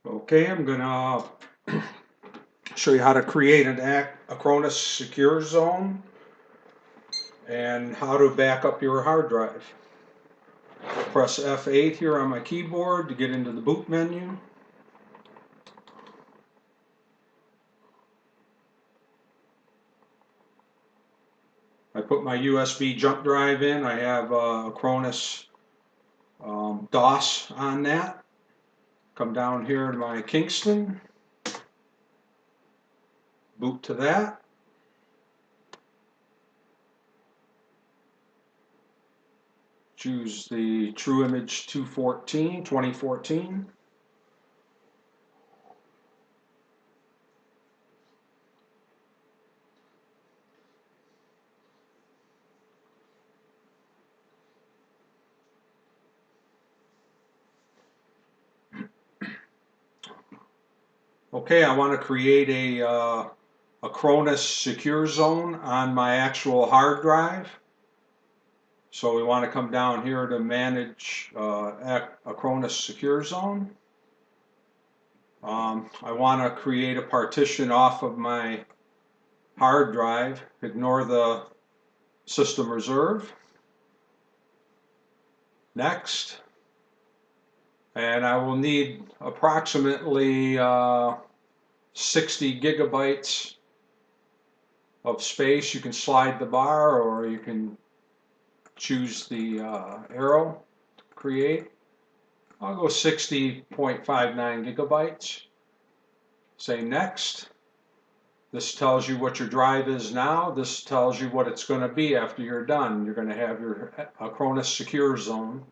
Okay, I'm gonna show you how to create an Acronis secure zone and how to back up your hard drive. Press F8 here on my keyboard to get into the boot menu. I put my USB jump drive in. I have Acronis DOS on that. Come down here to my Kingston, boot to that. Choose the True Image 2014. Okay, I want to create a Acronis secure zone on my actual hard drive. So we want to come down here to manage Acronis secure zone. I want to create a partition off of my hard drive. Ignore the system reserve. Next. And I will need approximately 60 gigabytes of space. You can slide the bar or you can choose the arrow to create. I'll go 60.59 gigabytes. Say next. This tells you what your drive is now. This tells you what it's going to be after you're done. You're going to have your Acronis secure zone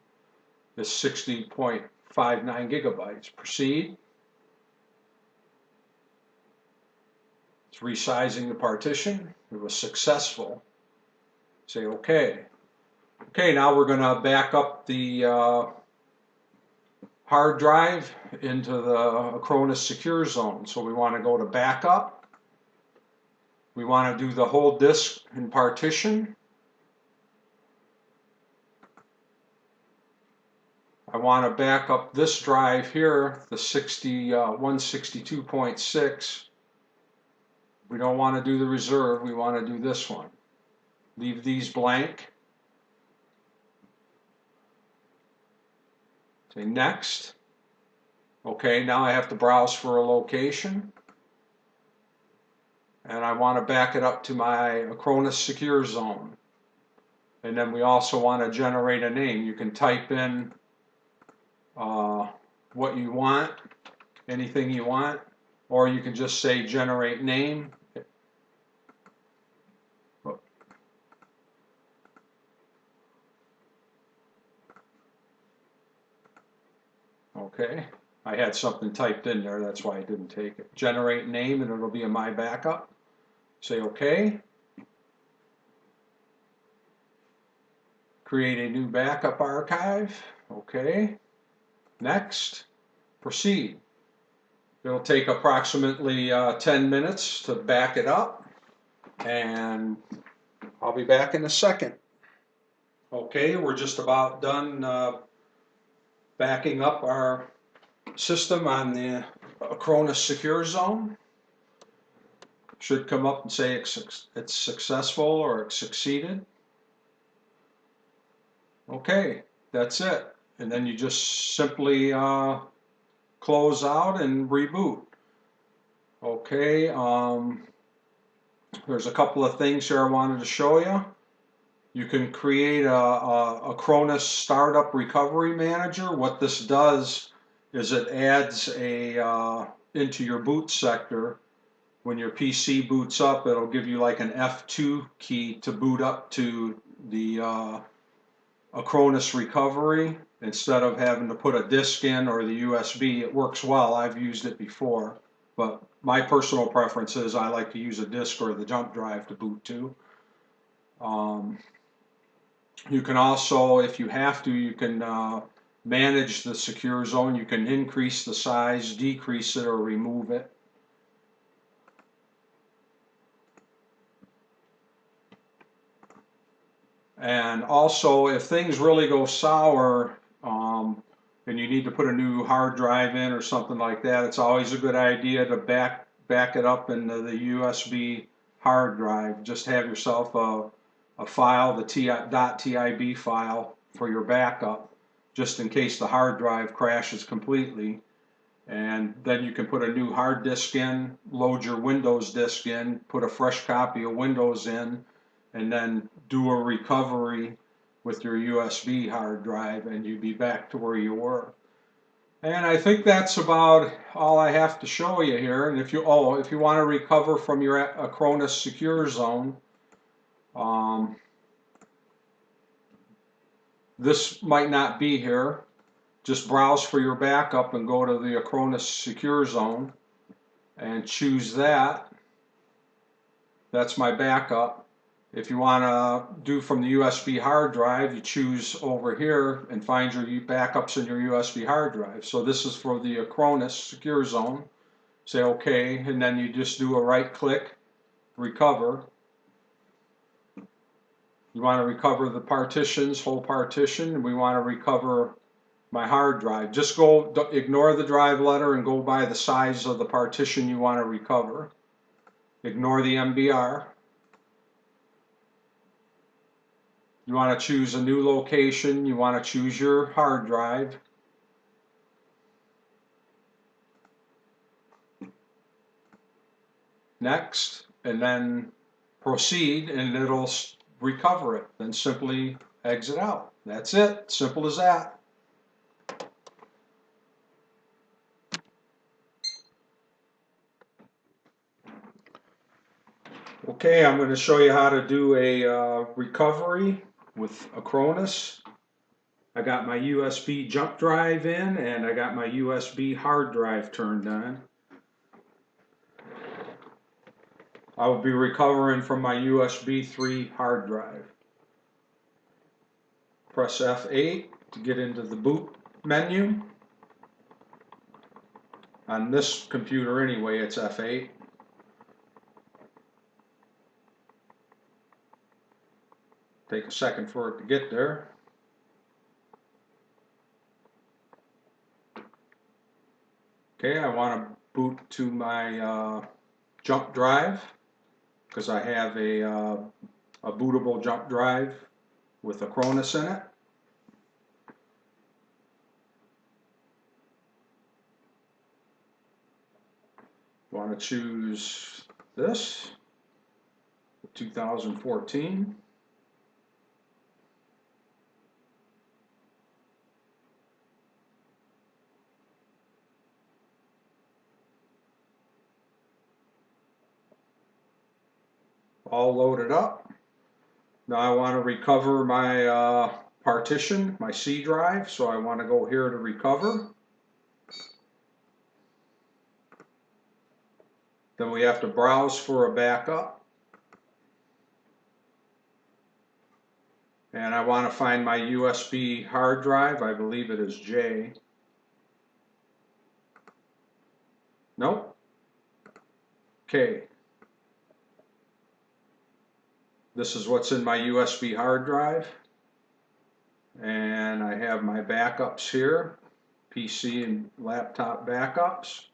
is 60.59 gigabytes. Proceed. It's resizing the partition. It was successful. Say OK. Okay, now we're going to back up the hard drive into the Acronis secure zone. So we want to go to backup. We want to do the whole disk in partition. I want to back up this drive here, the 162.6. We don't want to do the reserve, we want to do this one. Leave these blank. Say next. Okay, now I have to browse for a location. And I want to back it up to my Acronis secure zone. And then we also want to generate a name. You can type in what you want, anything you want, or you can just say generate name. Okay, I had something typed in there, that's why I didn't take it. Generate name and it'll be in my backup. Say OK. Create a new backup archive. OK. Next. Proceed. It'll take approximately 10 minutes to back it up, and I'll be back in a second. Okay, we're just about done backing up our system on the Acronis secure zone. Should come up and say it's successful or it's succeeded. Okay, that's it. And then you just simply close out and reboot. Okay, there's a couple of things here I wanted to show you. You can create a Acronis Startup Recovery Manager. What this does is it adds into your boot sector. When your PC boots up, it'll give you like an F2 key to boot up to the Acronis Recovery instead of having to put a disk in or the USB. It works well. I've used it before, but my personal preference is I like to use a disk or the jump drive to boot to. You can also, if you have to, you can manage the secure zone. You can increase the size, decrease it, or remove it. And also, if things really go sour, and you need to put a new hard drive in or something like that, it's always a good idea to back it up into the USB hard drive. Just have yourself a file, the .tib file for your backup, just in case the hard drive crashes completely. And then you can put a new hard disk in, load your Windows disk in, put a fresh copy of Windows in, and then do a recovery with your USB hard drive, and you'd be back to where you were. And I think that's about all I have to show you here. And if you want to recover from your Acornis Secure Zone, this might not be here. Just browse for your backup and go to the Acornis Secure Zone and choose that. That's my backup. If you want to do from the USB hard drive, you choose over here and find your backups in your USB hard drive. So this is for the Acornis Secure Zone. Say OK, and then you just do a right click, recover. You want to recover the partitions, whole partition, and we want to recover my hard drive. Just ignore the drive letter and go by the size of the partition you want to recover. Ignore the MBR. You want to choose a new location. You want to choose your hard drive. Next, and then proceed, and it'll recover it. Then simply exit out. That's it. Simple as that. Okay, I'm going to show you how to do a recovery with Acornis. I got my USB jump drive in, and I got my USB hard drive turned on. I will be recovering from my USB 3 hard drive. Press F8 to get into the boot menu. On this computer anyway, it's F8. Take a second for it to get there. Okay, I want to boot to my jump drive because I have a bootable jump drive with Acornis in it. Want to choose this, 2014. All loaded up. Now I want to recover my partition, my C drive, so I want to go here to recover. Then we have to browse for a backup. And I want to find my USB hard drive. I believe it is J. Nope. K. This is what's in my USB hard drive. And I have my backups here, PC and laptop backups.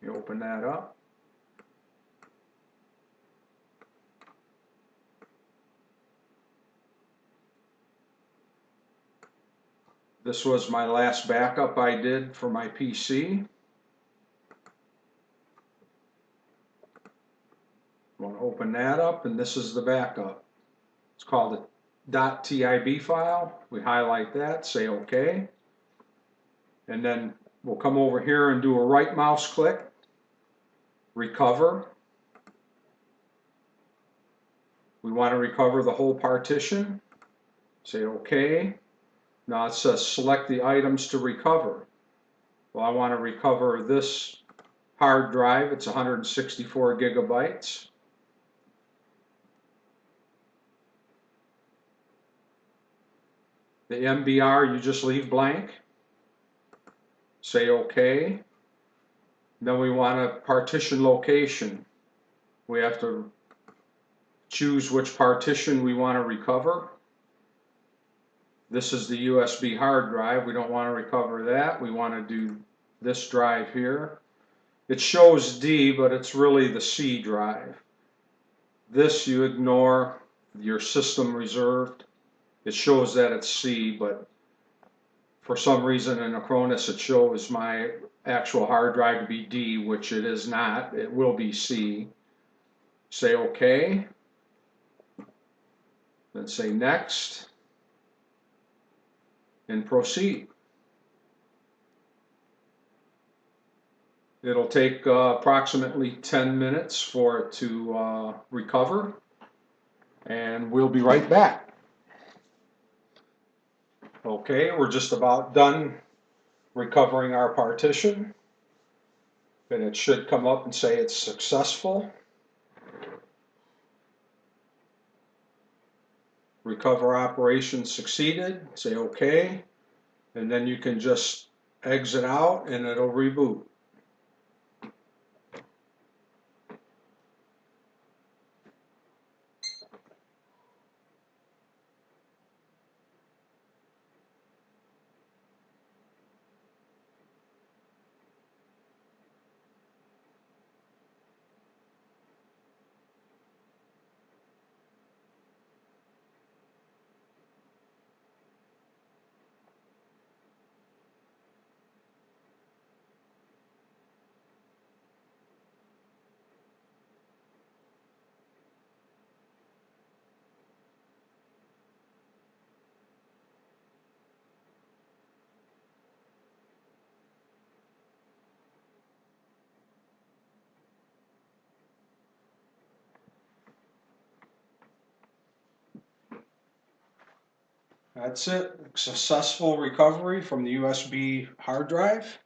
You open that up. This was my last backup I did for my PC. I want to open that up, and this is the backup. It's called a .tib file. We highlight that, say OK. And then we'll come over here and do a right mouse click, recover. We want to recover the whole partition. Say OK. Now it says select the items to recover. Well, I want to recover this hard drive. It's 164 gigabytes. The MBR you just leave blank. Say OK. Then we want a partition location. We have to choose which partition we want to recover. This is the USB hard drive. We don't want to recover that. We want to do this drive here. It shows D, but it's really the C drive. This you ignore, your system reserved. It shows that it's C, but for some reason in Acornis it shows my actual hard drive to be D, which it is not. It will be C. Say OK, then say next, and proceed. It'll take approximately 10 minutes for it to recover, and we'll be right back. Okay, we're just about done recovering our partition, and it should come up and say it's successful. Recover operation succeeded, say OK, and then you can just exit out and it'll reboot. That's it. Successful recovery from the USB hard drive.